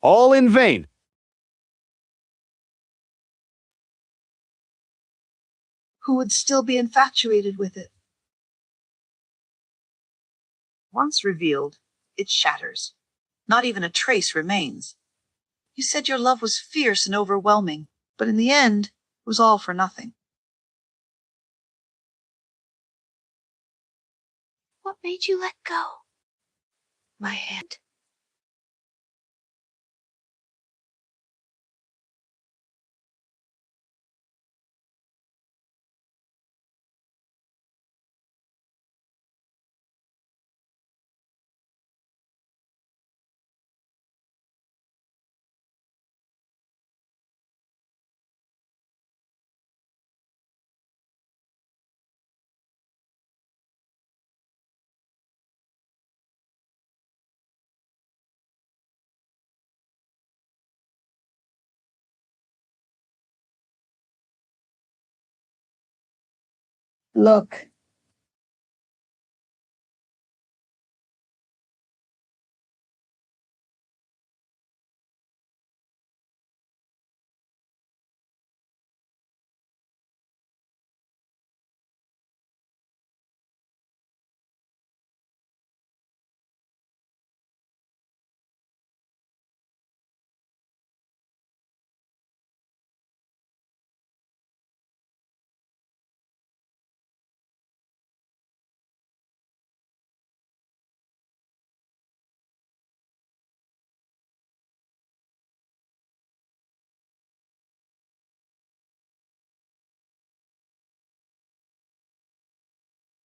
All in vain. Who would still be infatuated with it? Once revealed, it shatters. Not even a trace remains. You said your love was fierce and overwhelming, but in the end, it was all for nothing. What made you let go? My hand. Look.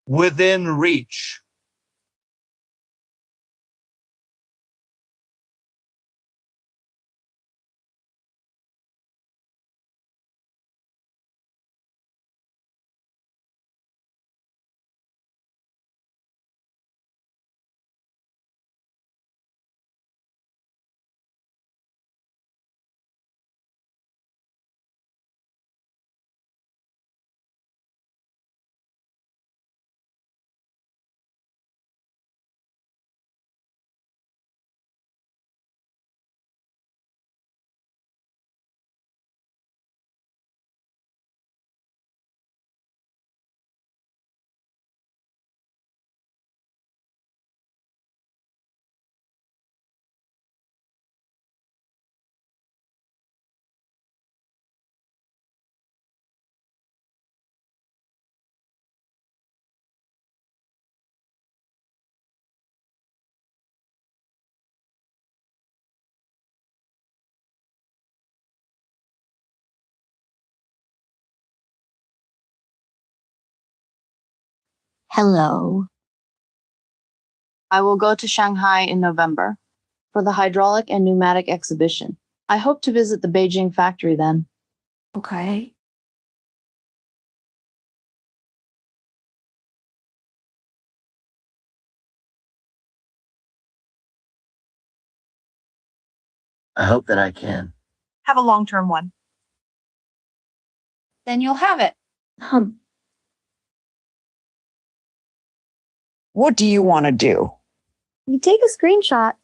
Within reach. Hello. I will go to Shanghai in November for the hydraulic and pneumatic exhibition. I hope to visit the Beijing factory then. Okay. I hope that I can. Have a long-term one. Then you'll have it. What do you want to do? You take a screenshot.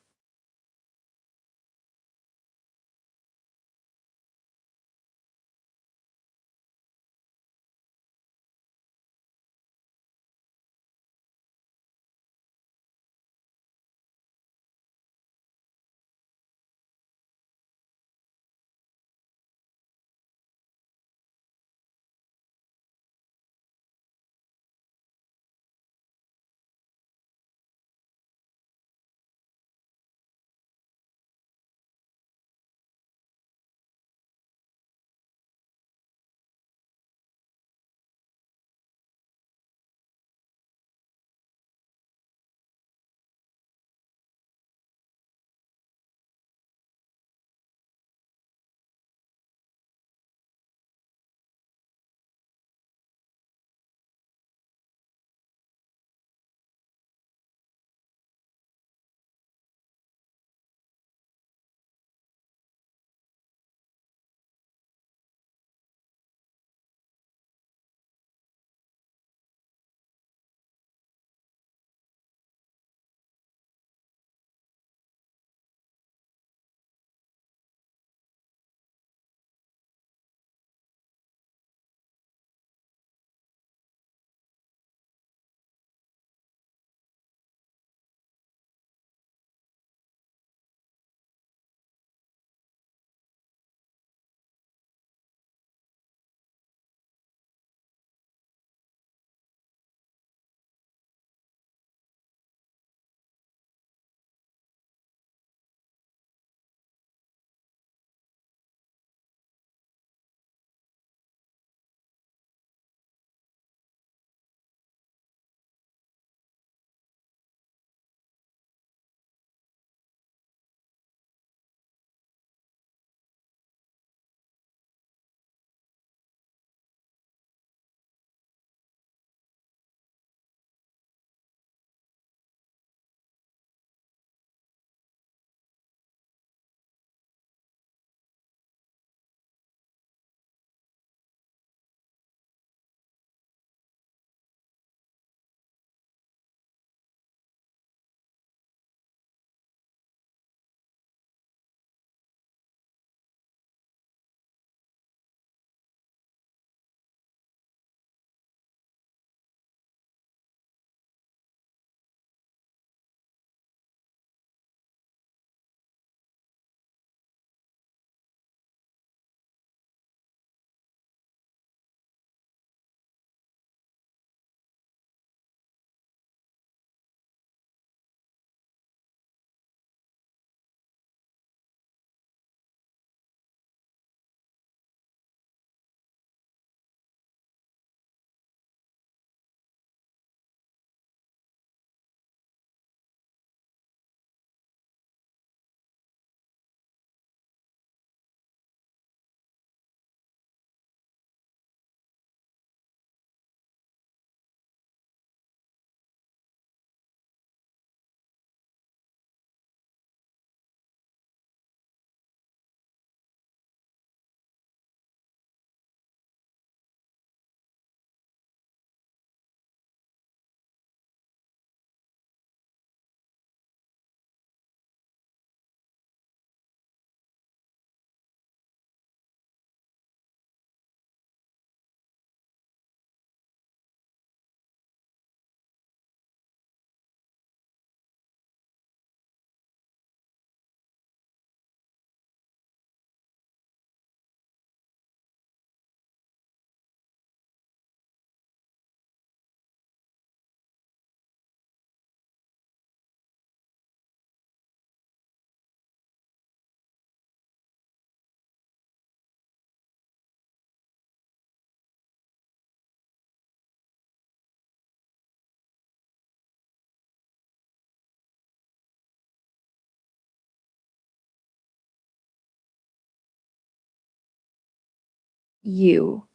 you.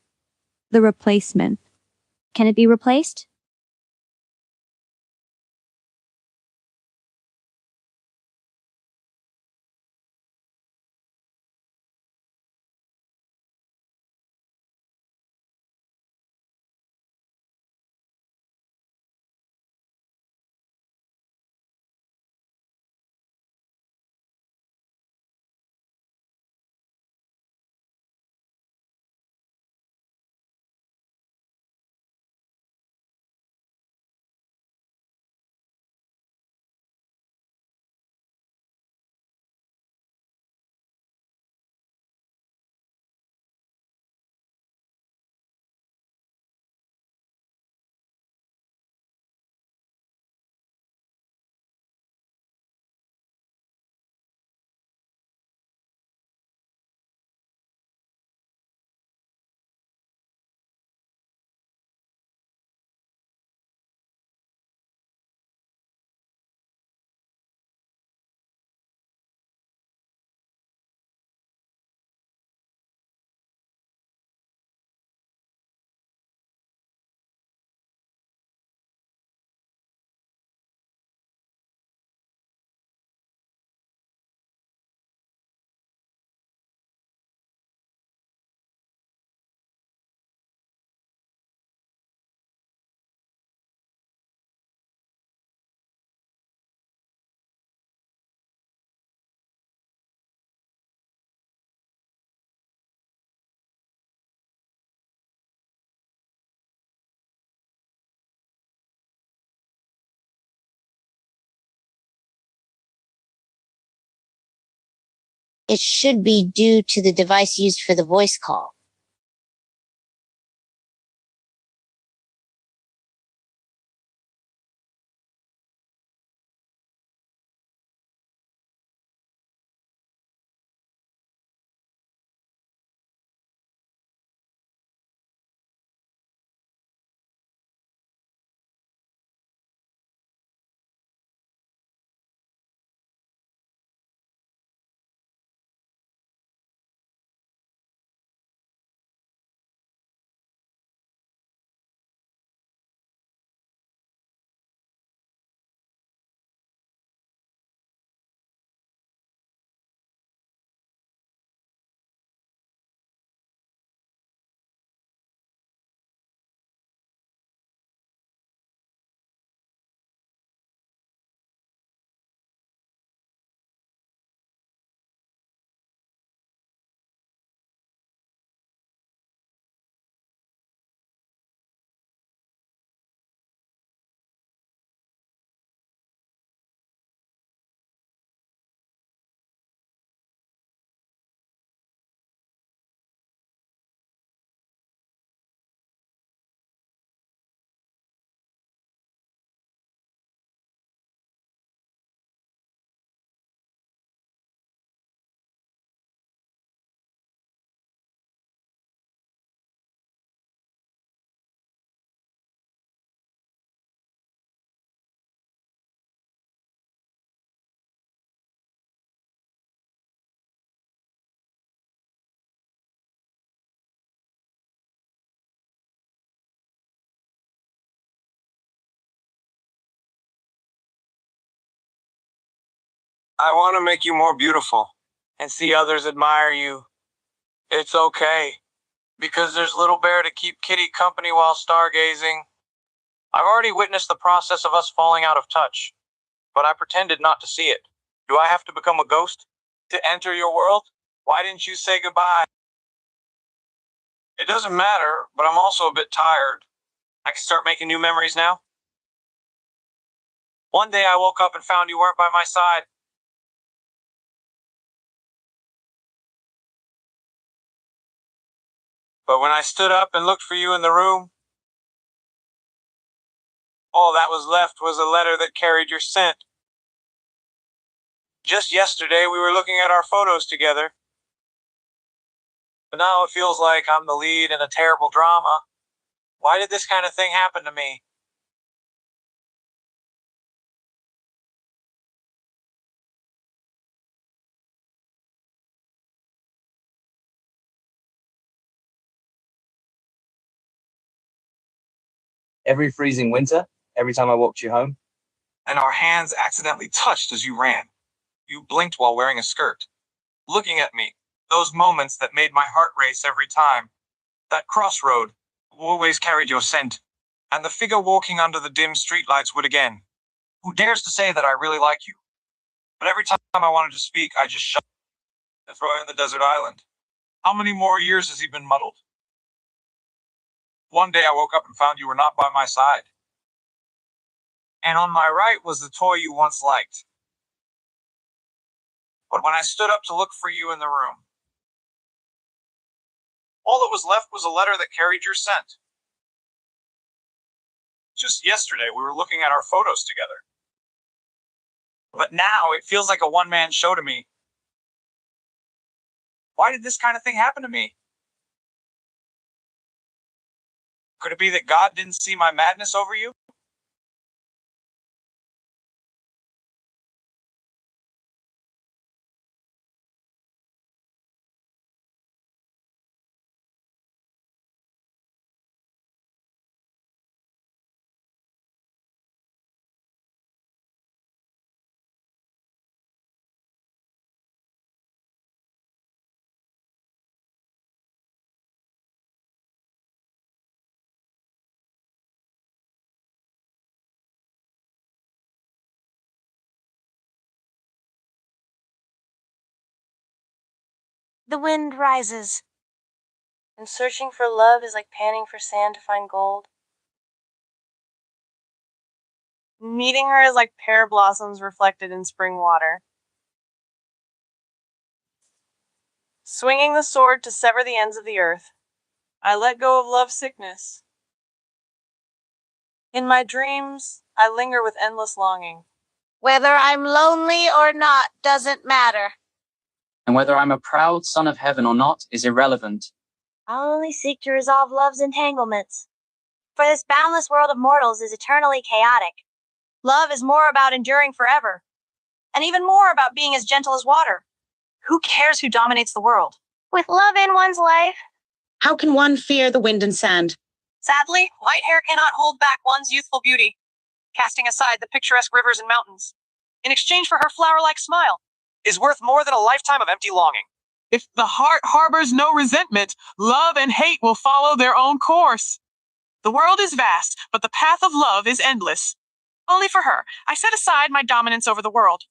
The replacement. Can it be replaced? It should be due to the device used for the voice call. I want to make you more beautiful and see others admire you. It's okay, because there's Little Bear to keep Kitty company while stargazing. I've already witnessed the process of us falling out of touch, but I pretended not to see it. Do I have to become a ghost to enter your world? Why didn't you say goodbye? It doesn't matter, but I'm also a bit tired. I can start making new memories now. One day I woke up and found you weren't by my side. But when I stood up and looked for you in the room, all that was left was a letter that carried your scent. Just yesterday we were looking at our photos together, but now it feels like I'm the lead in a terrible drama. Why did this kind of thing happen to me? Every freezing winter, every time I walked you home. And our hands accidentally touched as you ran. You blinked while wearing a skirt, looking at me. Those moments that made my heart race every time. That crossroad always carried your scent. And the figure walking under the dim streetlights would again. Who dares to say that I really like you? But every time I wanted to speak, I just shut and throw in the desert island. How many more years has he been muddled? One day I woke up and found you were not by my side. And on my right was the toy you once liked. But when I stood up to look for you in the room, all that was left was a letter that carried your scent. Just yesterday, we were looking at our photos together. But now it feels like a one-man show to me. Why did this kind of thing happen to me? Could it be that God didn't see my madness over you? The wind rises. And searching for love is like panning for sand to find gold. Meeting her is like pear blossoms reflected in spring water. Swinging the sword to sever the ends of the earth, I let go of love sickness. In my dreams, I linger with endless longing. Whether I'm lonely or not doesn't matter. And whether I'm a proud son of heaven or not is irrelevant. I'll only seek to resolve love's entanglements. For this boundless world of mortals is eternally chaotic. Love is more about enduring forever, and even more about being as gentle as water. Who cares who dominates the world? With love in one's life. How can one fear the wind and sand? Sadly, white hair cannot hold back one's youthful beauty, casting aside the picturesque rivers and mountains, in exchange for her flower-like smile, is worth more than a lifetime of empty longing. If the heart harbors no resentment, love and hate will follow their own course. The world is vast, but the path of love is endless. Only for her, I set aside my dominance over the world.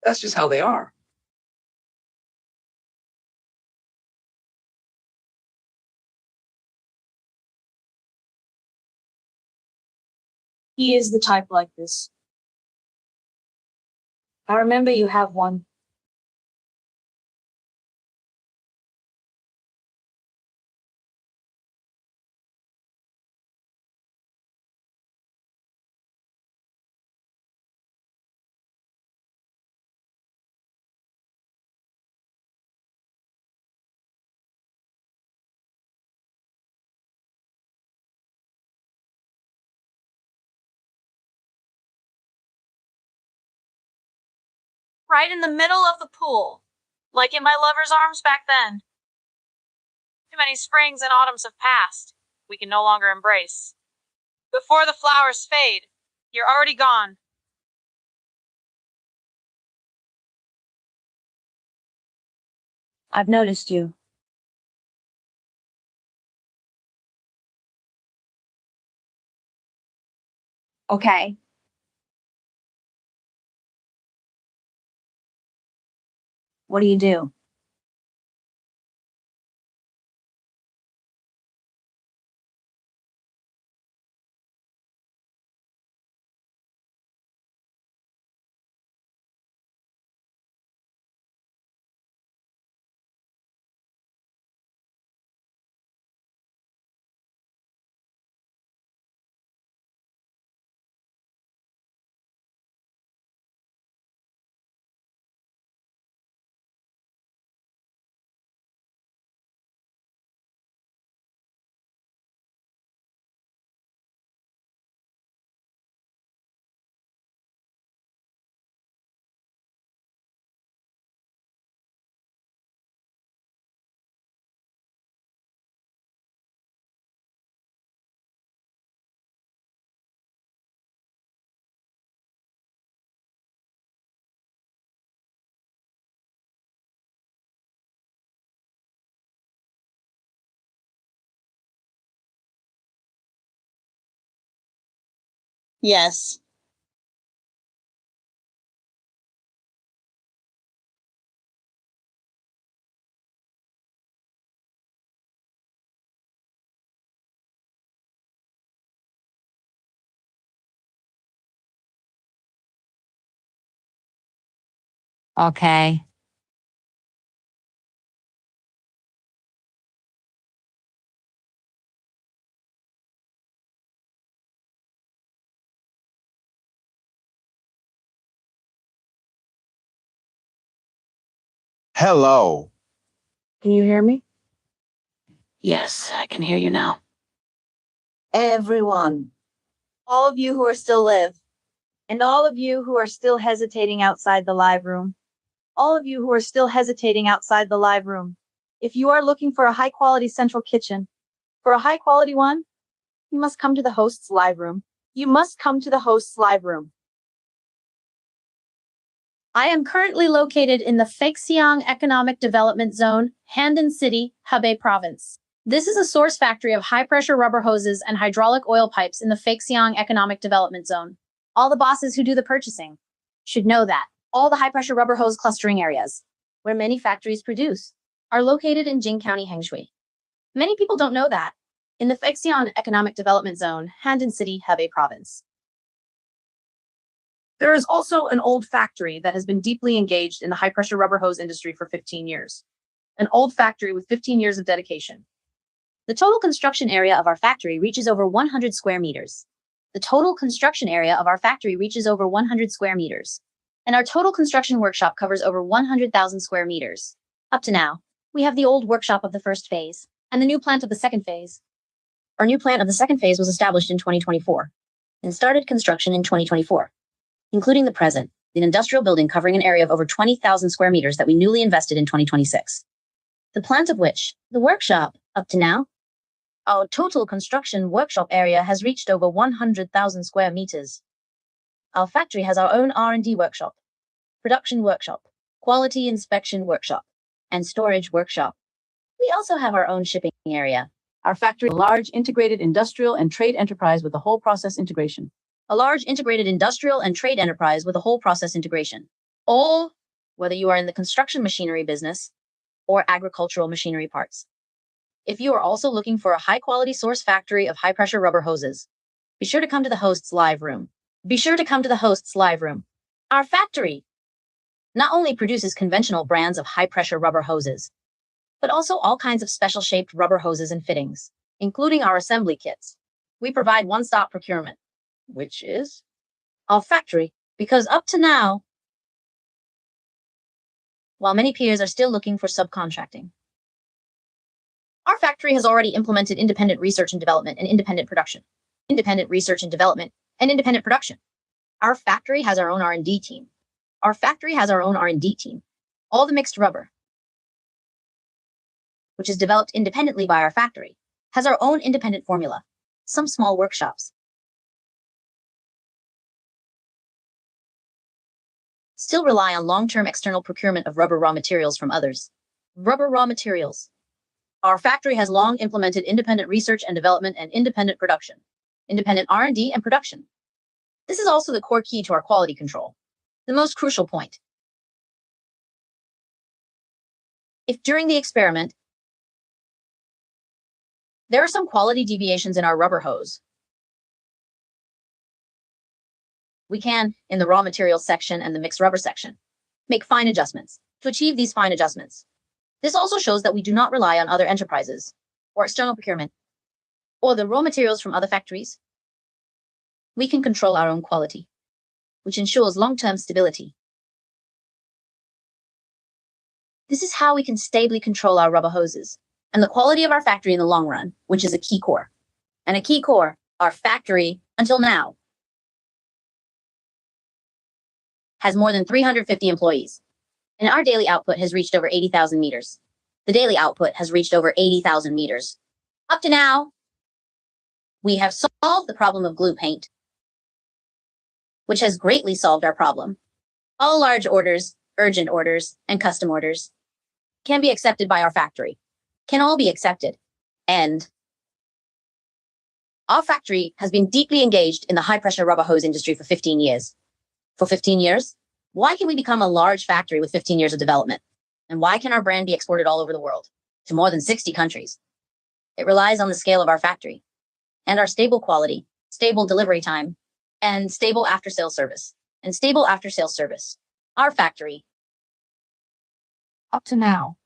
That's just how they are. He is the type like this. I remember you have one. Right in the middle of the pool. Like in my lover's arms back then. Too many springs and autumns have passed. We can no longer embrace. Before the flowers fade, you're already gone. I've noticed you. Okay. What do you do? Yes. Okay. Hello. Can you hear me? Yes, I can hear you now. Everyone. All of you who are still live. And all of you who are still hesitating outside the live room. All of you who are still hesitating outside the live room. If you are looking for a high quality central kitchen, for a high quality one, you must come to the host's live room. You must come to the host's live room. I am currently located in the Feixiang Economic Development Zone, Handan City, Hebei Province. This is a source factory of high-pressure rubber hoses and hydraulic oil pipes in the Feixiang Economic Development Zone. All the bosses who do the purchasing should know that all the high-pressure rubber hose clustering areas, where many factories produce, are located in Jing County, Hengshui. Many people don't know that. In the Feixiang Economic Development Zone, Handan City, Hebei Province. There is also an old factory that has been deeply engaged in the high-pressure rubber hose industry for 15 years. An old factory with 15 years of dedication. The total construction area of our factory reaches over 100 square meters. The total construction area of our factory reaches over 100 square meters. And our total construction workshop covers over 100,000 square meters. Up to now, we have the old workshop of the first phase and the new plant of the second phase. Our new plant of the second phase was established in 2024 and started construction in 2024, including the present, an industrial building covering an area of over 20,000 square meters that we newly invested in 2026. The plant of which, the workshop, up to now, our total construction workshop area has reached over 100,000 square meters. Our factory has our own R&D workshop, production workshop, quality inspection workshop, and storage workshop. We also have our own shipping area. Our factory is a large integrated industrial and trade enterprise with a whole process integration. A large integrated industrial and trade enterprise with a whole process integration. All, whether you are in the construction machinery business or agricultural machinery parts. If you are also looking for a high-quality source factory of high-pressure rubber hoses, be sure to come to the host's live room. Be sure to come to the host's live room. Our factory not only produces conventional brands of high-pressure rubber hoses, but also all kinds of special-shaped rubber hoses and fittings, including our assembly kits. We provide one-stop procurement, which is our factory, because up to now, while many peers are still looking for subcontracting, our factory has already implemented independent research and development and independent production. Independent research and development and independent production. Our factory has our own R&D team. Our factory has our own R&D team. All the mixed rubber, which is developed independently by our factory, has our own independent formula. Some small workshops still rely on long-term external procurement of rubber raw materials from others. Rubber raw materials. Our factory has long implemented independent research and development and independent production, independent R&D and production. This is also the core key to our quality control. The most crucial point. If during the experiment, there are some quality deviations in our rubber hose, we can, in the raw materials section and the mixed rubber section, make fine adjustments to achieve these fine adjustments. This also shows that we do not rely on other enterprises or external procurement or the raw materials from other factories. We can control our own quality, which ensures long-term stability. This is how we can stably control our rubber hoses and the quality of our factory in the long run, which is a key core. And a key core, our factory, until now, has more than 350 employees, and our daily output has reached over 80,000 meters. The daily output has reached over 80,000 meters. Up to now, we have solved the problem of glue paint, which has greatly solved our problem. All large orders, urgent orders, and custom orders can be accepted by our factory, can all be accepted. And our factory has been deeply engaged in the high-pressure rubber hose industry for 15 years. For 15 years? Why can we become a large factory with 15 years of development? And why can our brand be exported all over the world to more than 60 countries? It relies on the scale of our factory and our stable quality, stable delivery time, and stable after-sales service. And stable after-sales service. Our factory, up to now,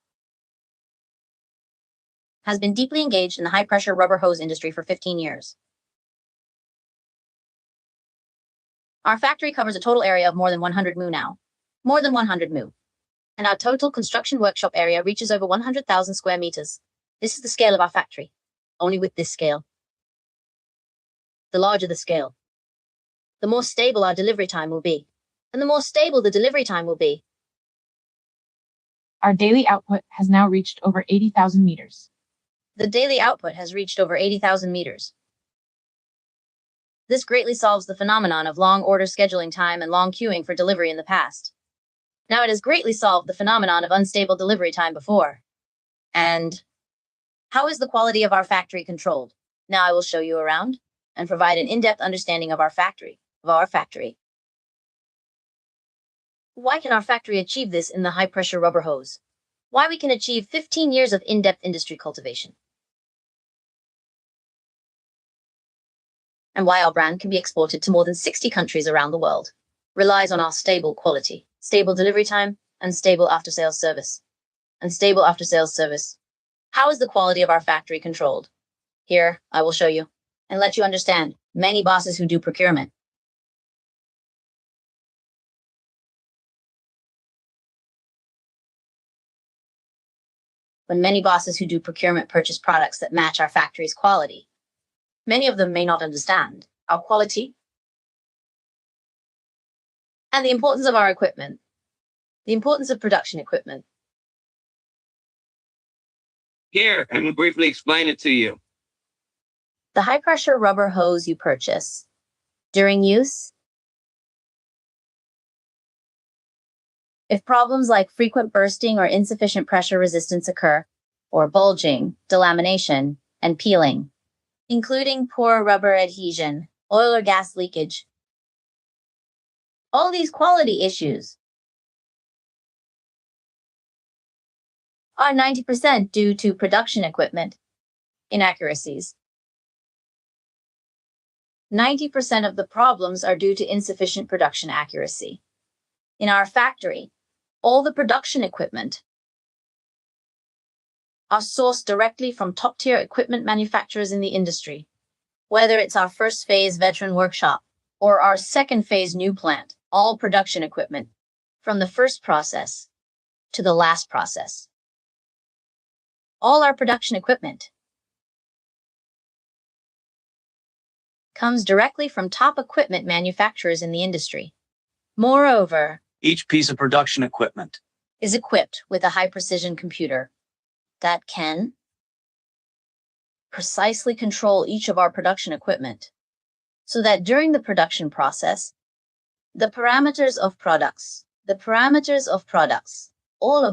has been deeply engaged in the high-pressure rubber hose industry for 15 years. Our factory covers a total area of more than 100 mu now. More than 100 mu. And our total construction workshop area reaches over 100,000 square meters. This is the scale of our factory. Only with this scale. The larger the scale, the more stable our delivery time will be. And the more stable the delivery time will be. Our daily output has now reached over 80,000 meters. The daily output has reached over 80,000 meters. This greatly solves the phenomenon of long order scheduling time and long queuing for delivery in the past. Now it has greatly solved the phenomenon of unstable delivery time before. And how is the quality of our factory controlled? Now I will show you around and provide an in-depth understanding of our factory. Why can our factory achieve this in the high-pressure rubber hose? Why we can achieve 15 years of in-depth industry cultivation? And why our brand can be exported to more than 60 countries around the world, relies on our stable quality, stable delivery time, and stable after-sales service. How is the quality of our factory controlled? Here, I will show you, and let you understand many bosses who do procurement. When many bosses who do procurement purchase products that match our factory's quality, many of them may not understand our quality and the importance of our equipment, the importance of production equipment. Here, I will briefly explain it to you. The high-pressure rubber hose you purchase during use, if problems like frequent bursting or insufficient pressure resistance occur, or bulging, delamination, and peeling, including poor rubber adhesion, oil or gas leakage. All these quality issues are 90% due to production equipment inaccuracies. 90% of the problems are due to insufficient production accuracy. In our factory, all the production equipment are sourced directly from top-tier equipment manufacturers in the industry. Whether it's our first phase veteran workshop or our second phase new plant, all production equipment, from the first process to the last process. All our production equipment comes directly from top equipment manufacturers in the industry. Moreover, Each piece of production equipment is equipped with a high-precision computer that can precisely control each of our production equipment so that during the production process, the parameters of products, all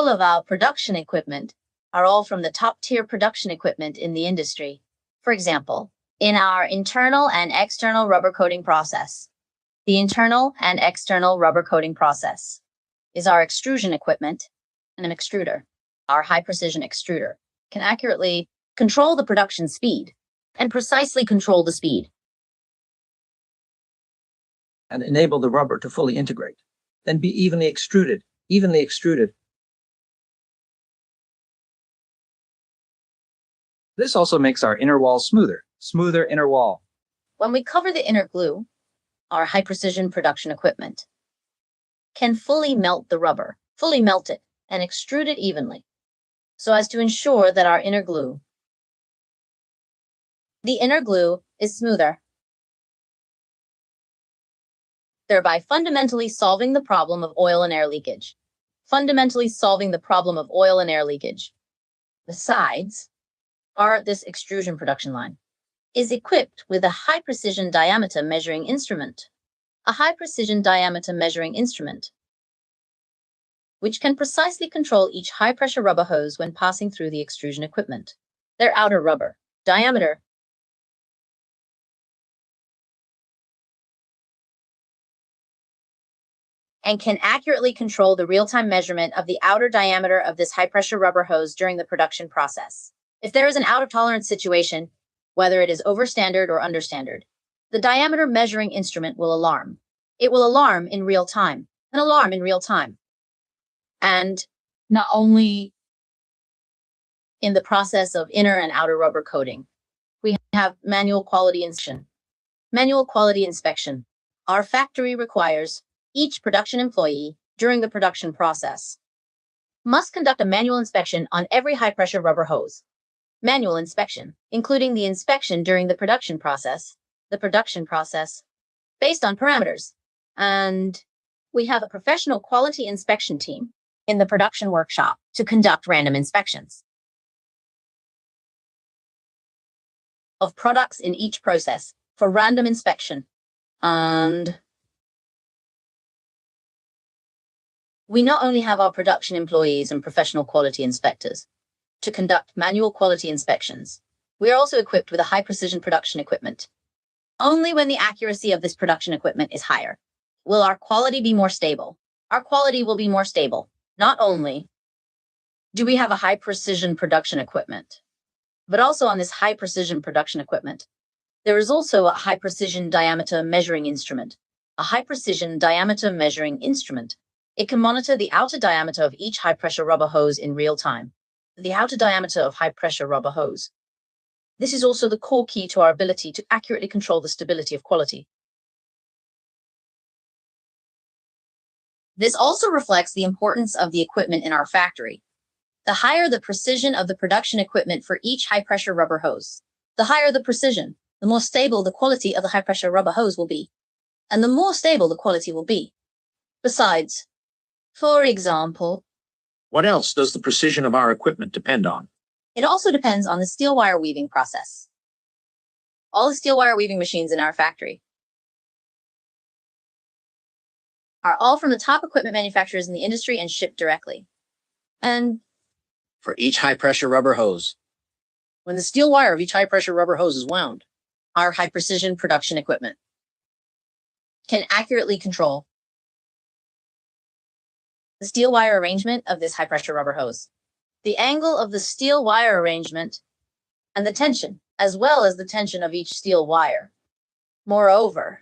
of our production equipment are all from the top tier production equipment in the industry. For example, in our internal and external rubber coating process. The internal and external rubber coating process is our extrusion equipment and an extruder. Our high precision extruder can accurately control the production speed and precisely control the speed. And enable the rubber to fully integrate, then be evenly extruded. This also makes our inner wall smoother inner wall. When we cover the inner glue, our high precision production equipment can fully melt the rubber, and extrude it evenly, so as to ensure that our inner glue, is smoother, thereby fundamentally solving the problem of oil and air leakage. Besides, this extrusion production line is equipped with a high precision diameter measuring instrument. Which can precisely control each high pressure rubber hose when passing through the extrusion equipment. Their outer rubber diameter and can accurately control the real-time measurement of the outer diameter of this high-pressure rubber hose during the production process. If there is an out-of-tolerance situation, whether it is over-standard or under-standard, the diameter measuring instrument will alarm. It will alarm in real time. And not only in the process of inner and outer rubber coating, we have manual quality inspection. Our factory requires each production employee during the production process must conduct a manual inspection on every high-pressure rubber hose. Manual inspection, including the inspection during the production process, based on parameters. And we have a professional quality inspection team in the production workshop to conduct random inspections of products in each process for random inspection. And we not only have our production employees and professional quality inspectors to conduct manual quality inspections, we are also equipped with a high precision production equipment. Only when the accuracy of this production equipment is higher will our quality be more stable. Our quality will be more stable. Not only do we have a high precision production equipment, but also on this high precision production equipment, there is also a high precision diameter measuring instrument. It can monitor the outer diameter of each high pressure rubber hose in real time. The outer diameter of high pressure rubber hose. This is also the core key to our ability to accurately control the stability of quality. This also reflects the importance of the equipment in our factory. The higher the precision of the production equipment for each high-pressure rubber hose, the higher the precision, the more stable the quality of the high-pressure rubber hose will be, and the more stable the quality will be. Besides, for example, what else does the precision of our equipment depend on? It also depends on the steel wire weaving process. All the steel wire weaving machines in our factory are all from the top equipment manufacturers in the industry and shipped directly. And for each high-pressure rubber hose, when the steel wire of each high-pressure rubber hose is wound, our high-precision production equipment can accurately control the steel wire arrangement of this high-pressure rubber hose, the angle of the steel wire arrangement, and the tension, as well as the tension of each steel wire. Moreover,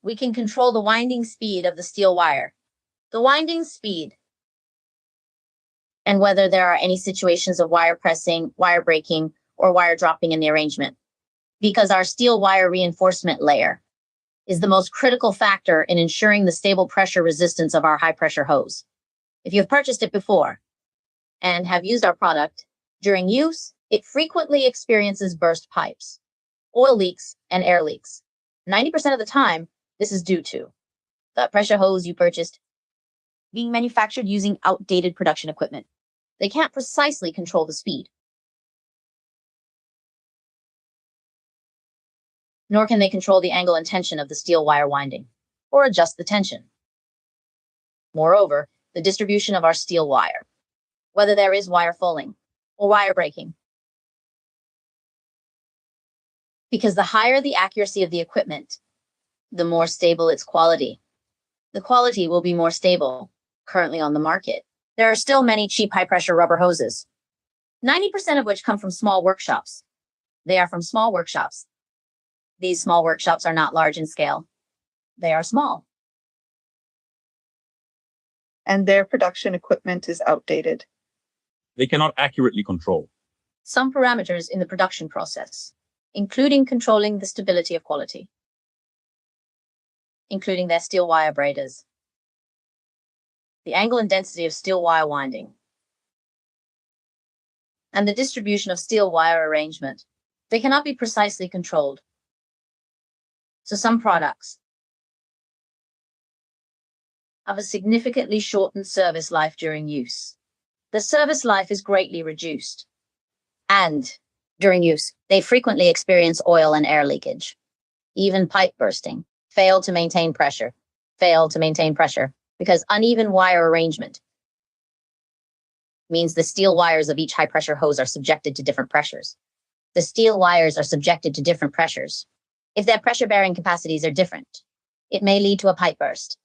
we can control the winding speed of the steel wire, and whether there are any situations of wire pressing, wire breaking, or wire dropping in the arrangement, because our steel wire reinforcement layer is the most critical factor in ensuring the stable pressure resistance of our high-pressure hose. If you have purchased it before and have used our product, during use, it frequently experiences burst pipes, oil leaks, and air leaks. 90% of the time, this is due to That pressure hose you purchased being manufactured using outdated production equipment. They can't precisely control the speed. Nor can they control the angle and tension of the steel wire winding, or adjust the tension. Moreover, the distribution of our steel wire, whether there is wire falling or wire breaking. Because the higher the accuracy of the equipment, the more stable its quality. The quality will be more stable, currently on the market. There are still many cheap high-pressure rubber hoses, 90% of which come from small workshops. They are from small workshops. These small workshops are not large in scale. They are small. And their production equipment is outdated. They cannot accurately control some parameters in the production process, including controlling the stability of quality, including their steel wire braiders, the angle and density of steel wire winding, and the distribution of steel wire arrangement. They cannot be precisely controlled. So some products have a significantly shortened service life during use. The service life is greatly reduced. And during use, they frequently experience oil and air leakage, even pipe bursting, fail to maintain pressure, because uneven wire arrangement means the steel wires of each high-pressure hose are subjected to different pressures. The steel wires are subjected to different pressures. If their pressure-bearing capacities are different, it may lead to a pipe burst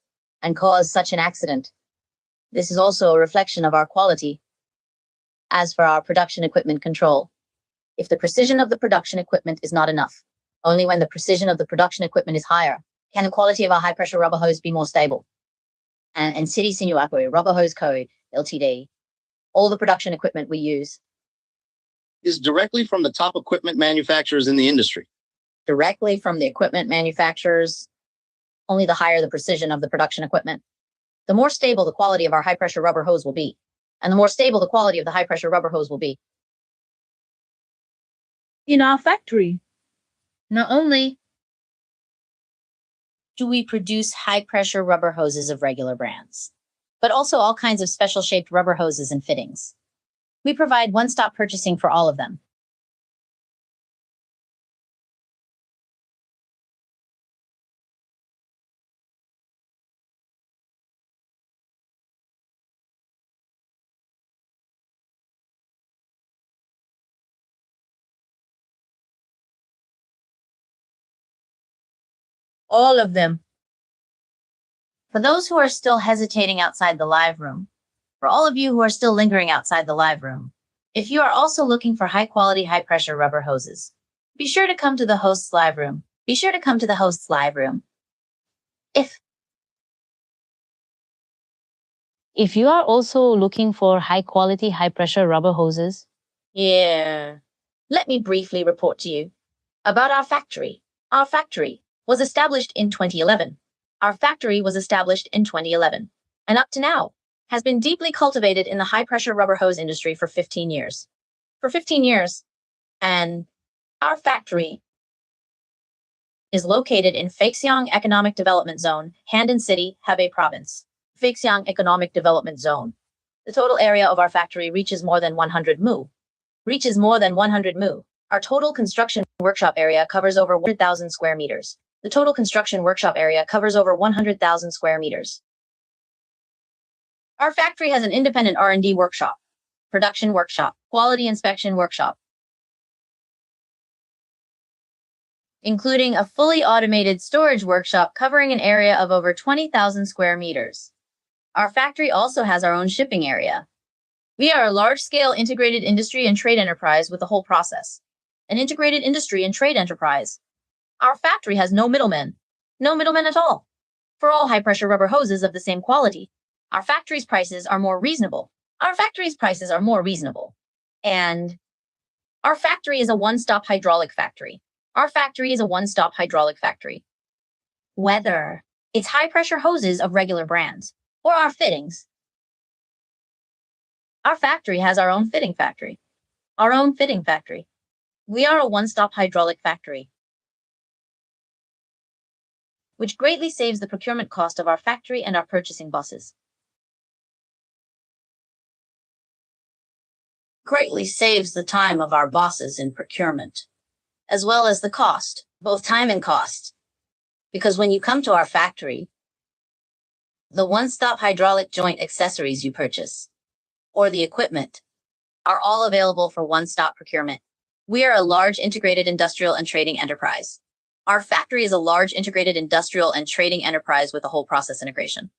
and cause such an accident. This is also a reflection of our quality. As for our production equipment control, if the precision of the production equipment is not enough, only when the precision of the production equipment is higher, can the quality of our high-pressure rubber hose be more stable. And City Sinopulse Rubber Hose Code, Ltd, all the production equipment we use is directly from the top equipment manufacturers in the industry. Directly from the equipment manufacturers, only the higher the precision of the production equipment, the more stable the quality of our high-pressure rubber hose will be. And the more stable the quality of the high-pressure rubber hose will be. In our factory, not only do we produce high-pressure rubber hoses of regular brands, but also all kinds of special-shaped rubber hoses and fittings. We provide one-stop purchasing for all of them. All of them. For those who are still hesitating outside the live room, for all of you who are still lingering outside the live room, if you are also looking for high-quality, high-pressure rubber hoses, be sure to come to the host's live room. If you are also looking for high-quality, high-pressure rubber hoses, let me briefly report to you about our factory. Our factory was established in 2011. And up to now, has been deeply cultivated in the high-pressure rubber hose industry for 15 years. And our factory is located in Feixiang Economic Development Zone, Handan City, Hebei Province. Feixiang Economic Development Zone. The total area of our factory reaches more than 100 mu. Our total construction workshop area covers over 100,000 square meters. Our factory has an independent R&D workshop, production workshop, quality inspection workshop, including a fully automated storage workshop covering an area of over 20,000 square meters. Our factory also has our own shipping area. We are a large-scale integrated industry and trade enterprise with the whole process. An integrated industry and trade enterprise. Our factory has no middlemen at all. For all high-pressure rubber hoses of the same quality, our factory's prices are more reasonable. And our factory is a one-stop hydraulic factory. Whether it's high-pressure hoses of regular brands or our fittings, our factory has our own fitting factory. We are a one-stop hydraulic factory. which greatly saves the procurement cost of our factory and our purchasing bosses. Greatly saves the time of our bosses in procurement, as well as the cost, both time and cost. Because when you come to our factory, the one-stop hydraulic joint accessories you purchase, or the equipment, are all available for one-stop procurement. We are a large integrated industrial and trading enterprise. Our factory is a large integrated industrial and trading enterprise with a whole process integration.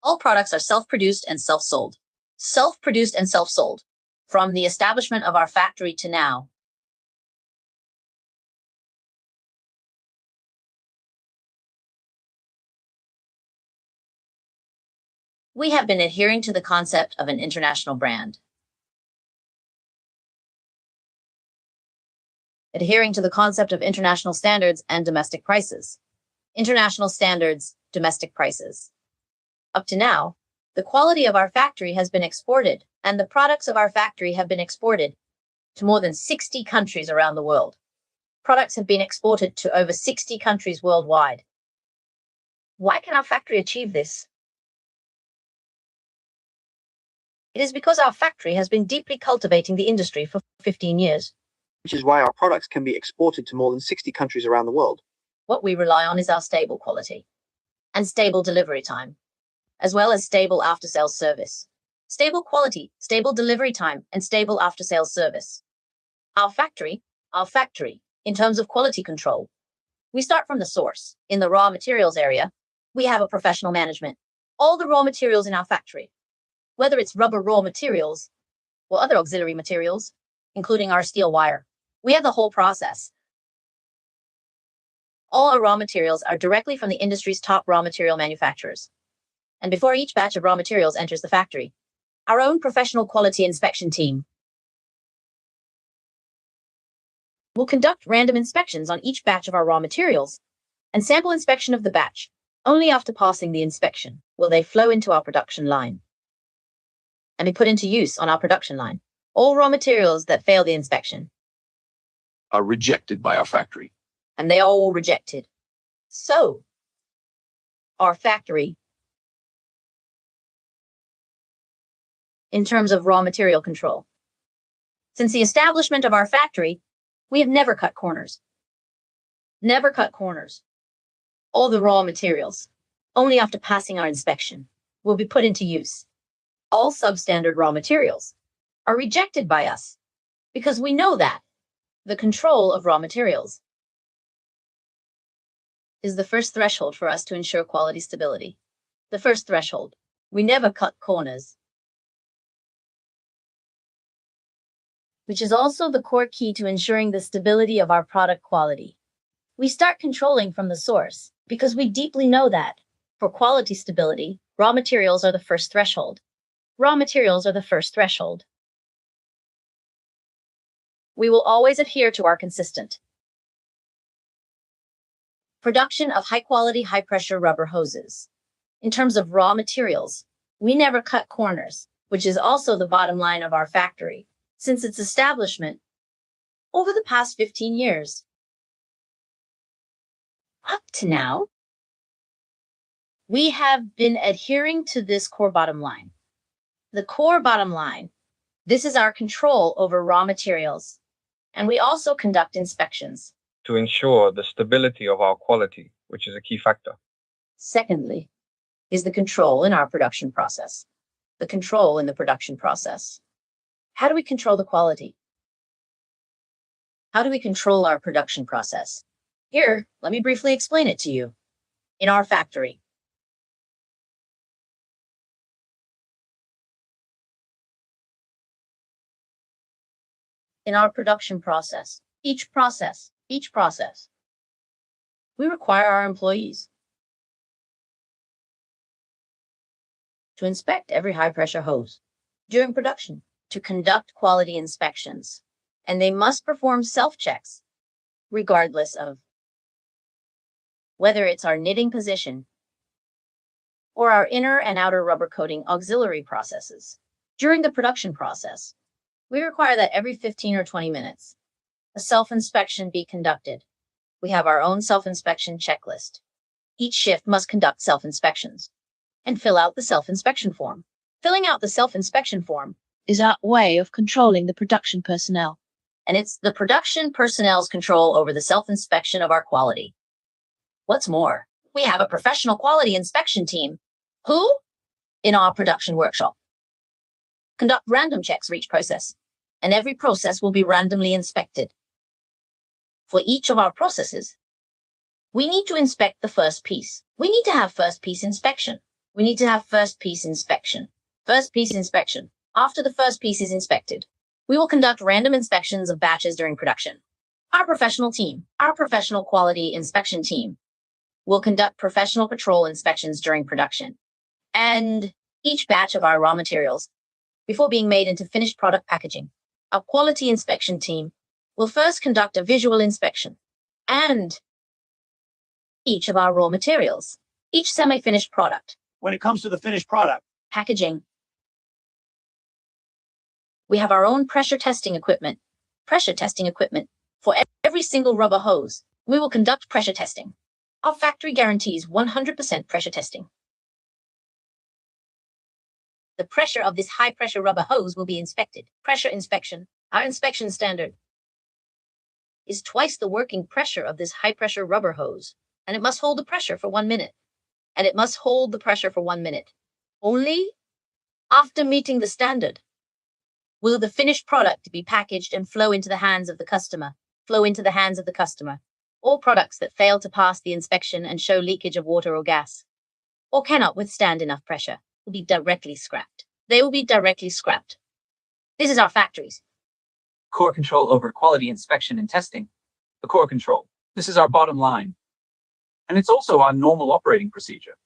All products are self-produced and self-sold. Self-produced and self-sold. From the establishment of our factory to now, we have been adhering to the concept of an international brand. Adhering to the concept of international standards and domestic prices. International standards, domestic prices. Up to now, the quality of our factory has been exported, and the products of our factory have been exported to more than 60 countries around the world. Products have been exported to over 60 countries worldwide. Why can our factory achieve this? It is because our factory has been deeply cultivating the industry for 15 years. Which is why our products can be exported to more than 60 countries around the world. What we rely on is our stable quality and stable delivery time, as well as stable after-sales service. Stable quality, stable delivery time, and stable after-sales service. Our factory, in terms of quality control, we start from the source. In the raw materials area, we have a professional management. All the raw materials in our factory, whether it's rubber raw materials or other auxiliary materials, including our steel wire, we have the whole process. All our raw materials are directly from the industry's top raw material manufacturers. And before each batch of raw materials enters the factory, our own professional quality inspection team will conduct random inspections on each batch of our raw materials and sample inspection of the batch. Only after passing the inspection will they flow into our production line and be put into use on our production line. All raw materials that fail the inspection are rejected by our factory. And they are all rejected. So, our factory, in terms of raw material control, since the establishment of our factory, we have never cut corners. Never cut corners. All the raw materials, only after passing our inspection, will be put into use. All substandard raw materials are rejected by us because we know that the control of raw materials is the first threshold for us to ensure quality stability. The first threshold. We never cut corners. Which is also the core key to ensuring the stability of our product quality. We start controlling from the source because we deeply know that for quality stability, raw materials are the first threshold. Raw materials are the first threshold. We will always adhere to our consistent production of high-quality, high-pressure rubber hoses. In terms of raw materials, we never cut corners, which is also the bottom line of our factory. Since its establishment over the past 15 years. Up to now, we have been adhering to this core bottom line. The core bottom line, this is our control over raw materials, and we also conduct inspections to ensure the stability of our quality, which is a key factor. Secondly, is the control in our production process. The control in the production process. How do we control the quality? How do we control our production process? Here, let me briefly explain it to you. In our factory, in our production process, each process, we require our employees to inspect every high-pressure hose during production, to conduct quality inspections, and they must perform self-checks, regardless of whether it's our knitting position or our inner and outer rubber coating auxiliary processes. During the production process, we require that every 15 or 20 minutes, a self-inspection be conducted. We have our own self-inspection checklist. Each shift must conduct self-inspections and fill out the self-inspection form. Filling out the self-inspection form is our way of controlling the production personnel. And it's the production personnel's control over the self-inspection of our quality. What's more, we have a professional quality inspection team who, in our production workshop, conduct random checks for each process, and every process will be randomly inspected. For each of our processes, we need to inspect the first piece. We need to have first piece inspection. First piece inspection. After the first piece is inspected, we will conduct random inspections of batches during production. Our professional quality inspection team, will conduct professional patrol inspections during production. And each batch of our raw materials, before being made into finished product packaging, our quality inspection team will first conduct a visual inspection. And each of our raw materials, each semi-finished product. When it comes to the finished product, Packaging. We have our own pressure testing equipment for every single rubber hose. We will conduct pressure testing. Our factory guarantees 100% pressure testing. The pressure of this high pressure rubber hose will be inspected. Pressure inspection. Our inspection standard is twice the working pressure of this high pressure rubber hose, and it must hold the pressure for 1 minute. Only after meeting the standard will the finished product be packaged and flow into the hands of the customer. All products that fail to pass the inspection and show leakage of water or gas, or cannot withstand enough pressure, will be directly scrapped. This is our factories. Core control over quality inspection and testing. The core control. This is our bottom line. And it's also our normal operating procedure.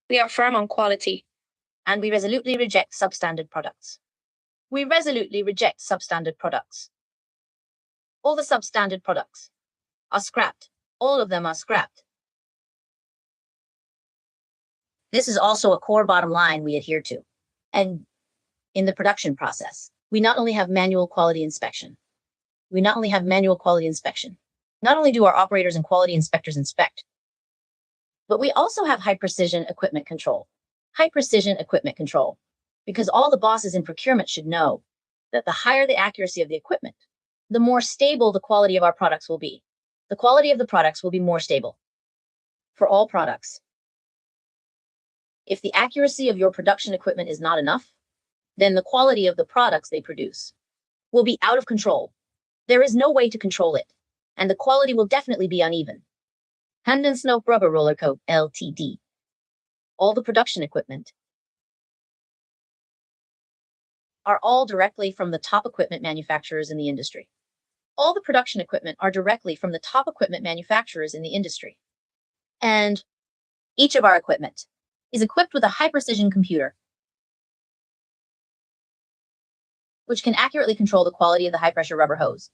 We are firm on quality. And we resolutely reject substandard products. All the substandard products are scrapped. All of them are scrapped. This is also a core bottom line we adhere to. And in the production process, we not only have manual quality inspection. Not only do our operators and quality inspectors inspect, but we also have high precision equipment control. Because all the bosses in procurement should know that the higher the accuracy of the equipment, the more stable the quality of our products will be. The quality of the products will be more stable for all products. If the accuracy of your production equipment is not enough, then the quality of the products they produce will be out of control. There is no way to control it, and the quality will definitely be uneven. Hand and Snow Rubber Roller Coat Ltd. All the production equipment are all directly from the top equipment manufacturers in the industry. And each of our equipment is equipped with a high-precision computer, which can accurately control the quality of the high-pressure rubber hose.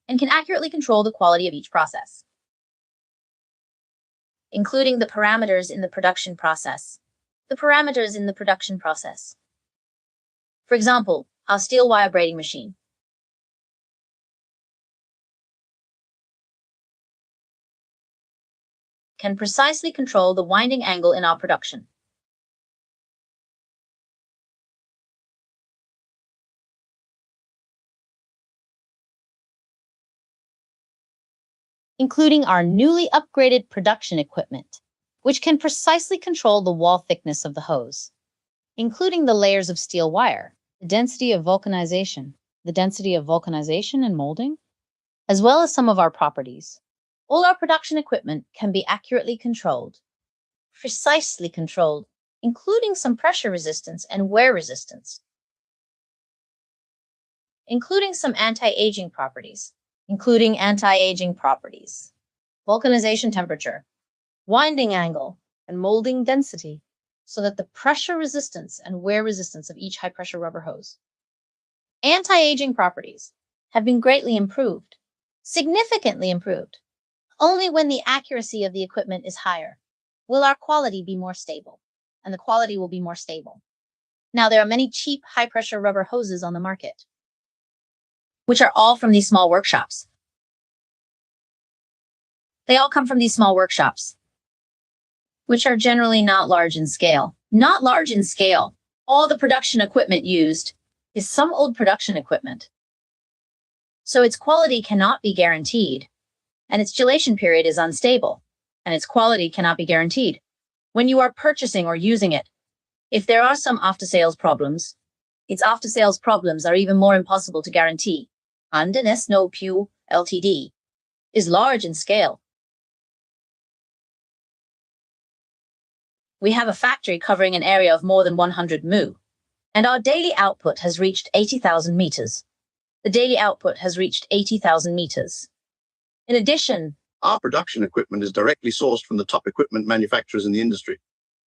And can accurately control the quality of each process, including the parameters in the production process. For example, our steel wire braiding machine can precisely control the winding angle in our production. Including our newly upgraded production equipment, which can precisely control the wall thickness of the hose, including the layers of steel wire, the density of vulcanization and molding, as well as some of our properties. All our production equipment can be accurately controlled, precisely controlled, including some pressure resistance and wear resistance, including some anti-aging properties, vulcanization temperature, winding angle, and molding density, so that the pressure resistance and wear resistance of each high-pressure rubber hose. Anti-aging properties have been greatly improved, significantly improved. Only when the accuracy of the equipment is higher will our quality be more stable, and the quality will be more stable. Now, there are many cheap high-pressure rubber hoses on the market. which are all from these small workshops. They all come from these small workshops, which are generally not large in scale. Not large in scale. All the production equipment used is some old production equipment. So its quality cannot be guaranteed, and its duration period is unstable, and its quality cannot be guaranteed. When you are purchasing or using it, if there are some after-sales problems, its after-sales problems are even more impossible to guarantee. And Sinopulse Ltd. is large in scale. We have a factory covering an area of more than 100 mu, and our daily output has reached 80,000 meters. The daily output has reached 80,000 meters. In addition, our production equipment is directly sourced from the top equipment manufacturers in the industry,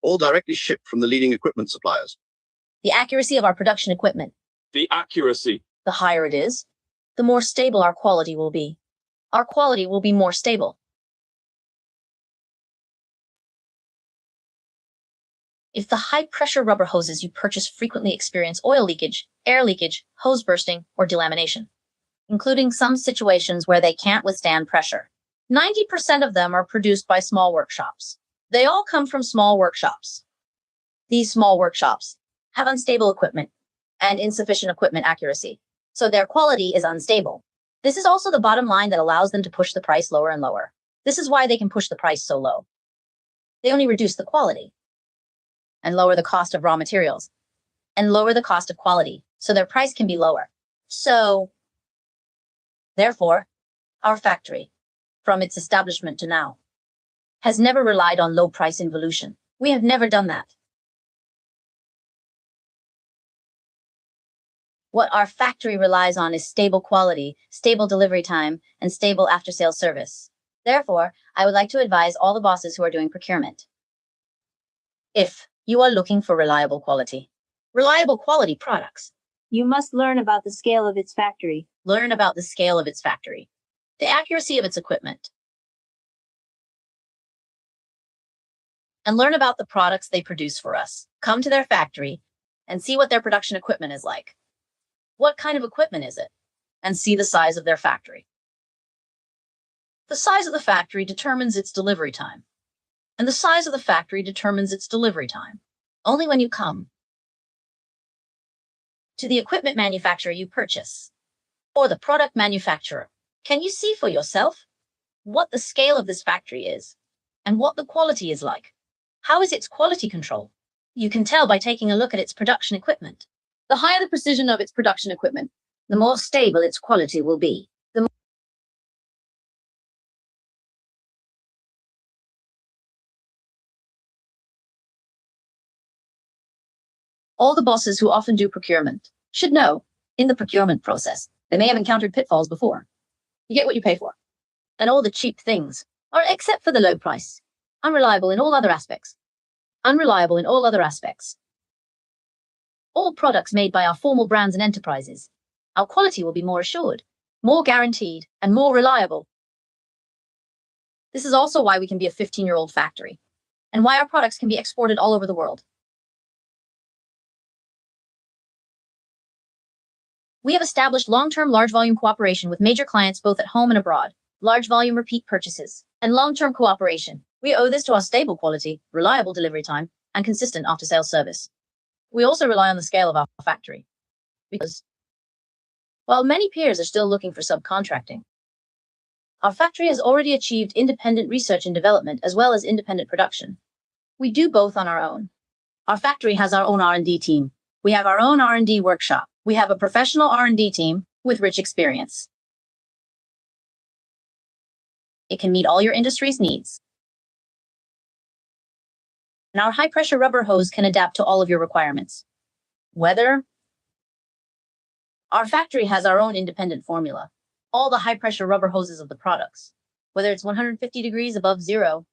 all directly shipped from the leading equipment suppliers. The accuracy of our production equipment. The accuracy. The higher it is, the more stable our quality will be. Our quality will be more stable. If the high-pressure rubber hoses you purchase frequently experience oil leakage, air leakage, hose bursting, or delamination, including some situations where they can't withstand pressure, 90% of them are produced by small workshops. They all come from small workshops. These small workshops have unstable equipment and insufficient equipment accuracy, so their quality is unstable. This is also the bottom line that allows them to push the price lower and lower. This is why they can push the price so low. They only reduce the quality and lower the cost of raw materials and lower the cost of quality, so their price can be lower. So, therefore, our factory, from its establishment to now, has never relied on low price involution. We have never done that. What our factory relies on is stable quality, stable delivery time, and stable after-sales service. Therefore, I would like to advise all the bosses who are doing procurement. If you are looking for reliable quality products, You must learn about the scale of its factory. learn about the scale of its factory, the accuracy of its equipment, and learn about the products they produce for us. Come to their factory and see what their production equipment is like. What kind of equipment is it? And see the size of their factory. The size of the factory determines its delivery time. And the size of the factory determines its delivery time. Only when you come to the equipment manufacturer you purchase, or the product manufacturer, can you see for yourself what the scale of this factory is and what the quality is like. How is its quality control? You can tell by taking a look at its production equipment. The higher the precision of its production equipment, the more stable its quality will be. All the bosses who often do procurement should know, in the procurement process, they may have encountered pitfalls before. You get what you pay for. And all the cheap things are, except for the low price, unreliable in all other aspects. Unreliable in all other aspects. All products made by our formal brands and enterprises, our quality will be more assured, more guaranteed, and more reliable. This is also why we can be a 15-year-old factory, and why our products can be exported all over the world. We have established long-term, large-volume cooperation with major clients both at home and abroad, large-volume repeat purchases, and long-term cooperation. We owe this to our stable quality, reliable delivery time, and consistent after-sales service. We also rely on the scale of our factory, because while many peers are still looking for subcontracting, our factory has already achieved independent research and development as well as independent production. We do both on our own. Our factory has our own R&D team. We have our own R&D workshop. We have a professional R&D team with rich experience. It can meet all your industry's needs. And our high-pressure rubber hose can adapt to all of your requirements. Whether our factory has our own independent formula, all the high-pressure rubber hoses of the products, whether it's 150 degrees above zero,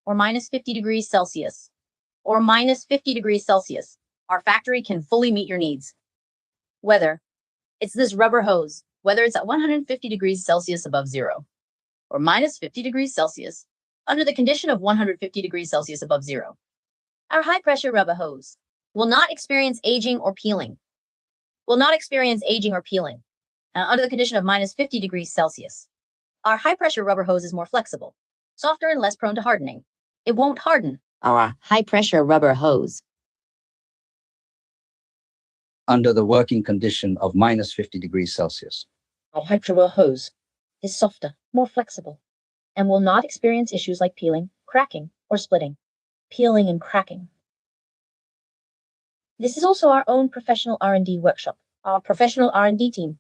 or minus 50 degrees Celsius, or minus 50 degrees Celsius, our factory can fully meet your needs. Whether it's this rubber hose, whether it's at 150 degrees Celsius above zero, or minus 50 degrees Celsius, under the condition of 150 degrees Celsius above zero, our high-pressure rubber hose will not experience aging or peeling. And under the condition of minus 50 degrees Celsius. Our high-pressure rubber hose is more flexible, softer and less prone to hardening. It won't harden. Our high-pressure rubber hose. Under the working condition of minus 50 degrees Celsius. Our high-pressure hose is softer, more flexible, and will not experience issues like peeling, cracking, or splitting. Peeling and cracking. This is also our own professional R&D workshop. Our professional R&D team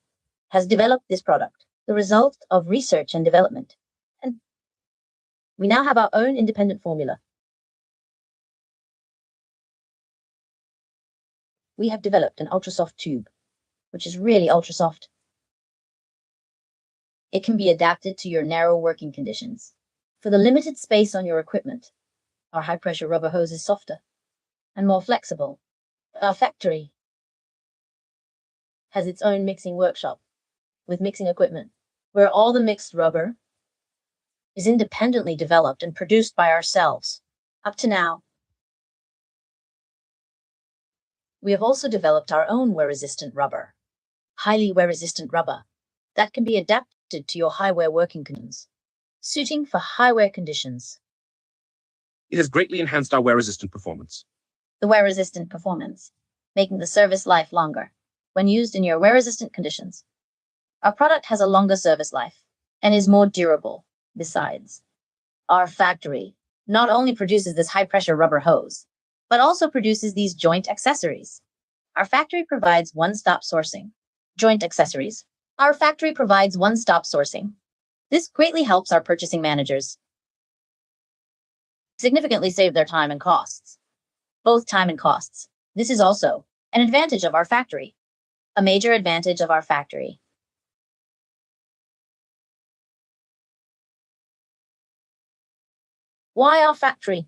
has developed this product, the result of research and development. And we now have our own independent formula. We have developed an ultra-soft tube, which is really ultra-soft. It can be adapted to your narrow working conditions. For the limited space on your equipment, our high-pressure rubber hose is softer and more flexible. Our factory has its own mixing workshop with mixing equipment, where all the mixed rubber is independently developed and produced by ourselves. Up to now, we have also developed our own wear-resistant rubber, highly wear-resistant rubber, that can be adapted to your high-wear working conditions, suiting for high-wear conditions. It has greatly enhanced our wear-resistant performance. The wear-resistant performance, making the service life longer when used in your wear-resistant conditions. Our product has a longer service life and is more durable. Besides, our factory not only produces this high-pressure rubber hose, but also produces these joint accessories. Our factory provides one-stop sourcing. Joint accessories. Our factory provides one-stop sourcing. This greatly helps our purchasing managers significantly save their time and costs. Both time and costs. This is also an advantage of our factory. A major advantage of our factory. Why our factory?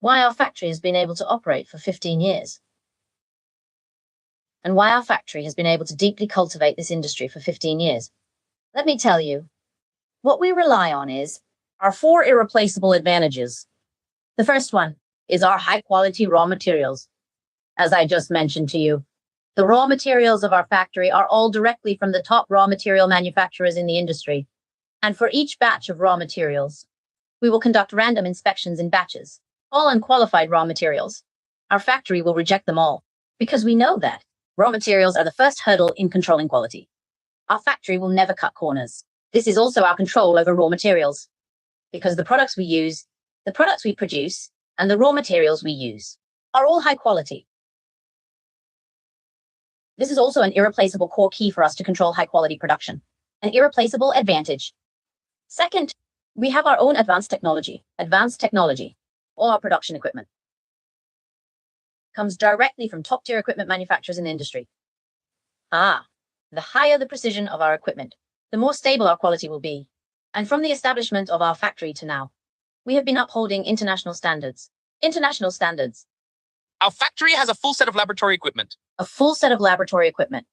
Why our factory has been able to operate for 15 years. And why our factory has been able to deeply cultivate this industry for 15 years. Let me tell you, what we rely on is our 4 irreplaceable advantages. The first one is our high-quality raw materials. As I just mentioned to you, the raw materials of our factory are all directly from the top raw material manufacturers in the industry. And for each batch of raw materials, we will conduct random inspections in batches, all unqualified raw materials. Our factory will reject them all, because we know that raw materials are the first hurdle in controlling quality. Our factory will never cut corners. This is also our control over raw materials, because the products we use, the products we produce, and the raw materials we use are all high quality. This is also an irreplaceable core key for us to control high quality production, an irreplaceable advantage. Second, we have our own advanced technology. Advanced technology, all our production equipment, comes directly from top-tier equipment manufacturers in the industry. The higher the precision of our equipment, the more stable our quality will be. And from the establishment of our factory to now, we have been upholding international standards. International standards. Our factory has a full set of laboratory equipment. A full set of laboratory equipment.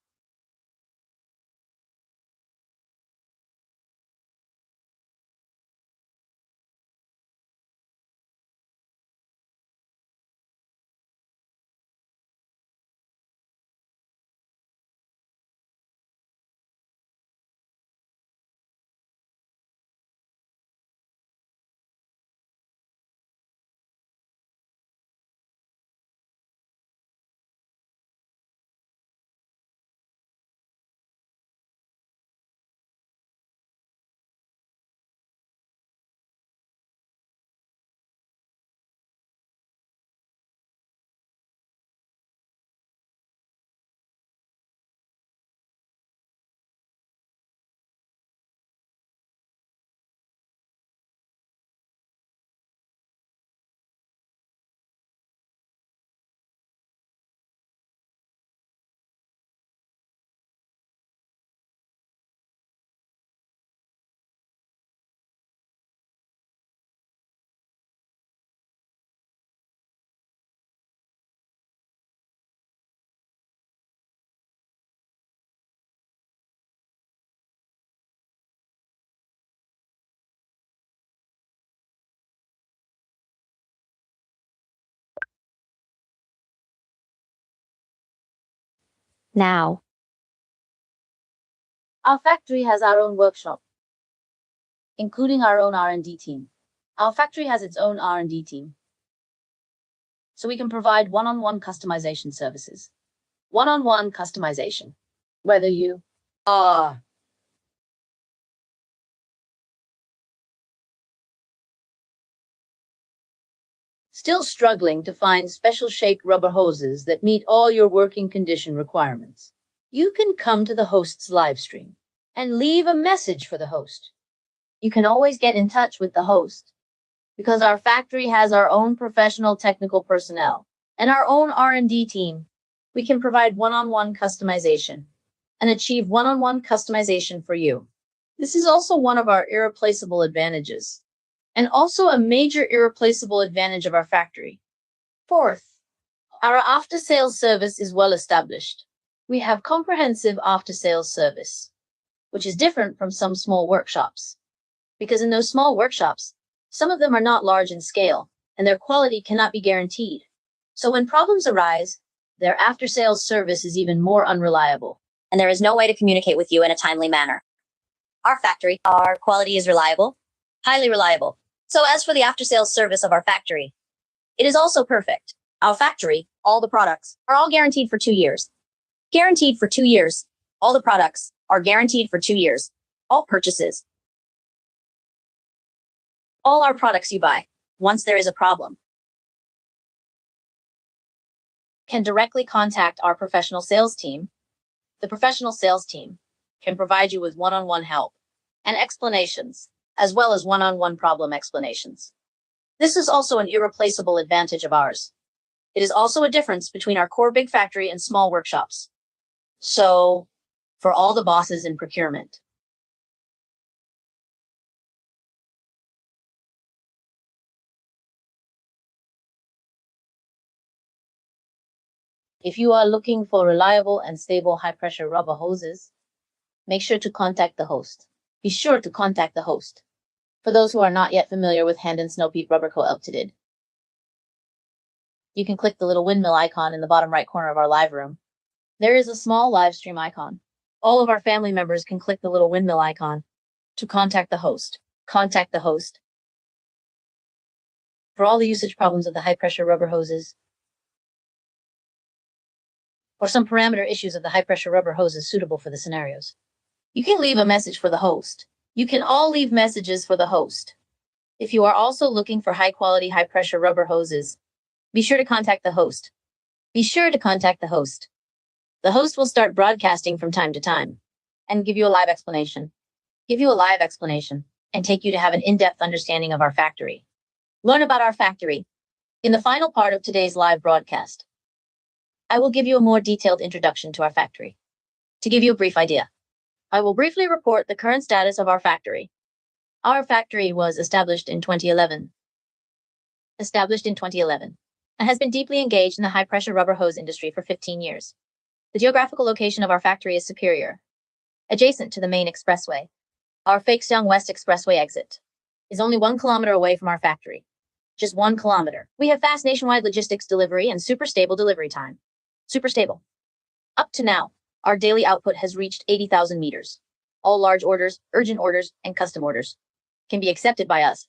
now. Our factory has our own workshop, including our own R&D team. Our factory has its own R&D team, so we can provide one-on-one customization services. One-on-one customization. Whether you are still struggling to find special shaped rubber hoses that meet all your working condition requirements, you can come to the host's live stream and leave a message for the host. You can always get in touch with the host because our factory has our own professional technical personnel and our own R&D team. We can provide one-on-one customization and achieve one-on-one customization for you. This is also one of our irreplaceable advantages, and also a major irreplaceable advantage of our factory. Fourth, our after-sales service is well established. We have comprehensive after-sales service, which is different from some small workshops, because in those small workshops, some of them are not large in scale, and their quality cannot be guaranteed. So when problems arise, their after-sales service is even more unreliable, and there is no way to communicate with you in a timely manner. Our factory, our quality is reliable, highly reliable. So as for the after-sales service of our factory, it is also perfect. Our factory, all the products, are all guaranteed for 2 years. Guaranteed for 2 years. All the products are guaranteed for 2 years. All purchases. All our products you buy, once there is a problem, can directly contact our professional sales team. The professional sales team can provide you with one-on-one help and explanations, as well as one-on-one problem explanations. This is also an irreplaceable advantage of ours. It is also a difference between our core big factory and small workshops. So, for all the bosses in procurement, if you are looking for reliable and stable high-pressure rubber hoses, make sure to contact the host. Be sure to contact the host. For those who are not yet familiar with Hand and Snow Peak Rubber Co. Ltd., you can click the little windmill icon in the bottom right corner of our live room. There is a small live stream icon. All of our family members can click the little windmill icon to contact the host. Contact the host for all the usage problems of the high-pressure rubber hoses, or some parameter issues of the high-pressure rubber hoses suitable for the scenarios. You can leave a message for the host. You can all leave messages for the host. If you are also looking for high-quality, high-pressure rubber hoses, be sure to contact the host. Be sure to contact the host. The host will start broadcasting from time to time and give you a live explanation. Give you a live explanation and take you to have an in-depth understanding of our factory. Learn about our factory. In the final part of today's live broadcast, I will give you a more detailed introduction to our factory. To give you a brief idea, I will briefly report the current status of our factory. Our factory was established in 2011. And has been deeply engaged in the high-pressure rubber hose industry for 15 years. The geographical location of our factory is superior, adjacent to the main expressway. Our Folkestone West Expressway exit is only 1 kilometer away from our factory. Just 1 kilometer. We have fast nationwide logistics delivery and super stable delivery time. Super stable. Up to now, our daily output has reached 80,000 meters. All large orders, urgent orders, and custom orders can be accepted by us.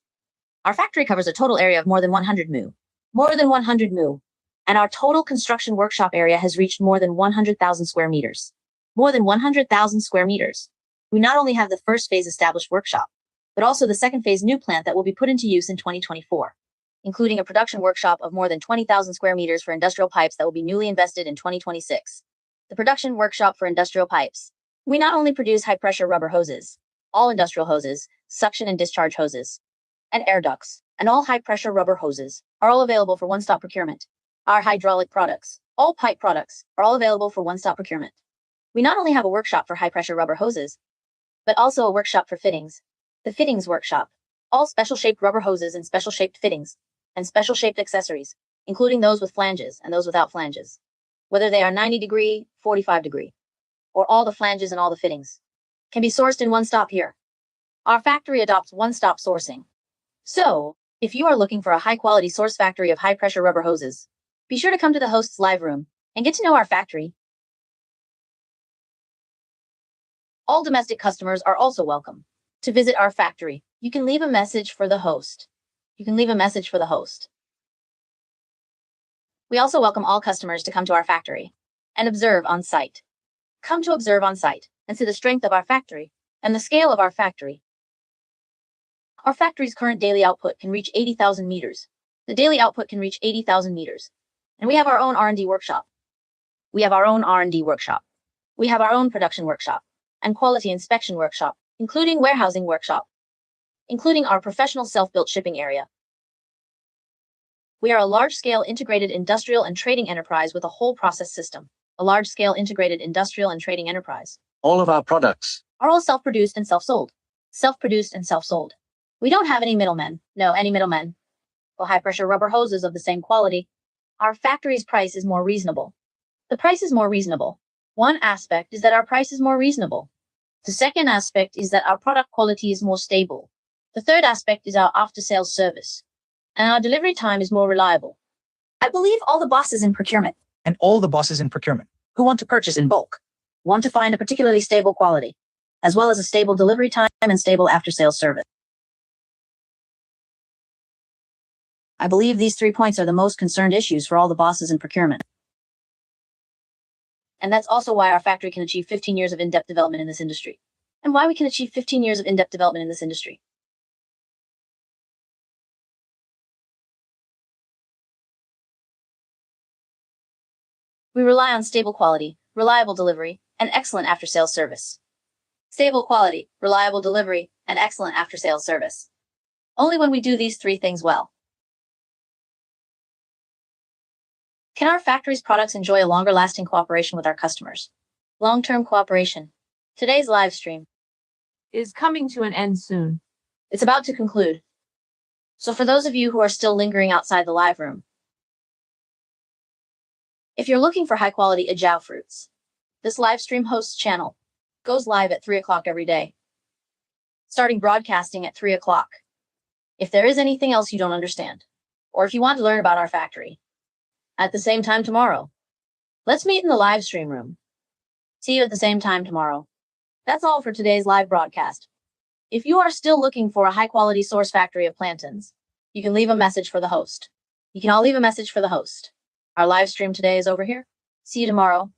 Our factory covers a total area of more than 100 mu. More than 100 mu. And our total construction workshop area has reached more than 100,000 square meters. More than 100,000 square meters. We not only have the first phase established workshop, but also the second phase new plant that will be put into use in 2024, including a production workshop of more than 20,000 square meters for industrial pipes that will be newly invested in 2026. The production workshop for industrial pipes. We not only produce high-pressure rubber hoses, all industrial hoses, suction and discharge hoses, and air ducts, and all high-pressure rubber hoses are all available for one-stop procurement. Our hydraulic products, all pipe products, are all available for one-stop procurement. We not only have a workshop for high-pressure rubber hoses, but also a workshop for fittings. The fittings workshop, all special-shaped rubber hoses and special-shaped fittings, and special-shaped accessories, including those with flanges and those without flanges, whether they are 90-degree, 45-degree, or all the flanges and all the fittings, can be sourced in one stop here. Our factory adopts one-stop sourcing. So, if you are looking for a high-quality source factory of high-pressure rubber hoses, be sure to come to the host's live room and get to know our factory All domestic customers are also welcome to visit our factory. You can leave a message for the host. You can leave a message for the host. We also welcome all customers to come to our factory and observe on site. Come to observe on site and see the strength of our factory and the scale of our factory. Our factory's current daily output can reach 80,000 meters. The daily output can reach 80,000 meters. And we have our own R&D workshop. We have our own R&D workshop. We have our own production workshop and quality inspection workshop, including warehousing workshop, including our professional self-built shipping area. We are a large-scale integrated industrial and trading enterprise with a whole process system. A large-scale integrated industrial and trading enterprise. All of our products Are all self-produced and self-sold. Self-produced and self-sold. We don't have any middlemen. No, any middlemen. For high-pressure rubber hoses of the same quality. Our factory's price is more reasonable. The price is more reasonable. One aspect is that our price is more reasonable. The second aspect is that our product quality is more stable. The third aspect is our after-sales service. And our delivery time is more reliable. I believe all the bosses in procurement And all the bosses in procurement who want to purchase in bulk want to find a particularly stable quality, as well as a stable delivery time and stable after-sales service. I believe these 3 points are the most concerned issues for all the bosses in procurement. And that's also why our factory can achieve 15 years of in-depth development in this industry. And why we can achieve 15 years of in-depth development in this industry. We rely on stable quality, reliable delivery, and excellent after-sales service. Stable quality, reliable delivery, and excellent after-sales service. Only when we do these 3 things well can our factory's products enjoy a longer-lasting cooperation with our customers. Long-term cooperation. Today's live stream is coming to an end soon. It's about to conclude. So for those of you who are still lingering outside the live room, if you're looking for high-quality Ajao fruits, this live stream hosts channel goes live at 3 o'clock every day, starting broadcasting at 3 o'clock. If there is anything else you don't understand, or if you want to learn about our factory, at the same time tomorrow, let's meet in the live stream room. See you at the same time tomorrow. That's all for today's live broadcast. If you are still looking for a high-quality source factory of plantains, you can leave a message for the host. You can all leave a message for the host. Our live stream today is over here. See you tomorrow.